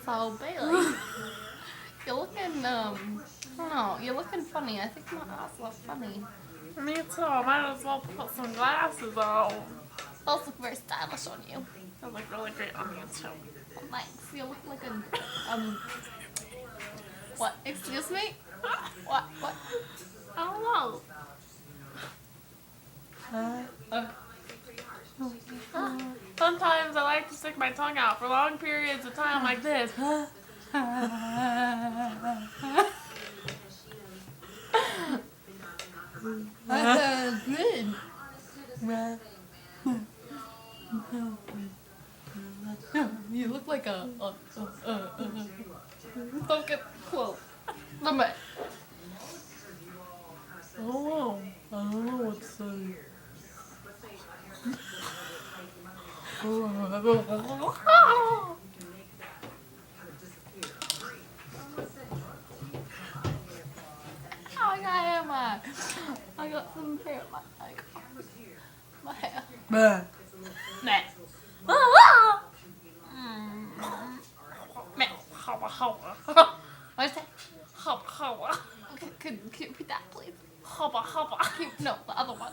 So Bailey, you're looking I don't know, you're looking funny. I think my eyes look funny. Me too. I might as well put some glasses on. Those look very stylish on you. They look really great on you too. Oh, thanks. You look like a what? Excuse me? What? What? I don't know. Sometimes I like to stick my tongue out for long periods of time like this. Good. You look like don't get close. Come back. Oh, I don't know what to say. Oh, I got hair, man. I got some hair, my hair. Meh. Meh. Meh. Howa, howa. What's that? Howa, howa. Okay, could you repeat that, please? Howa, howa. No, the other one.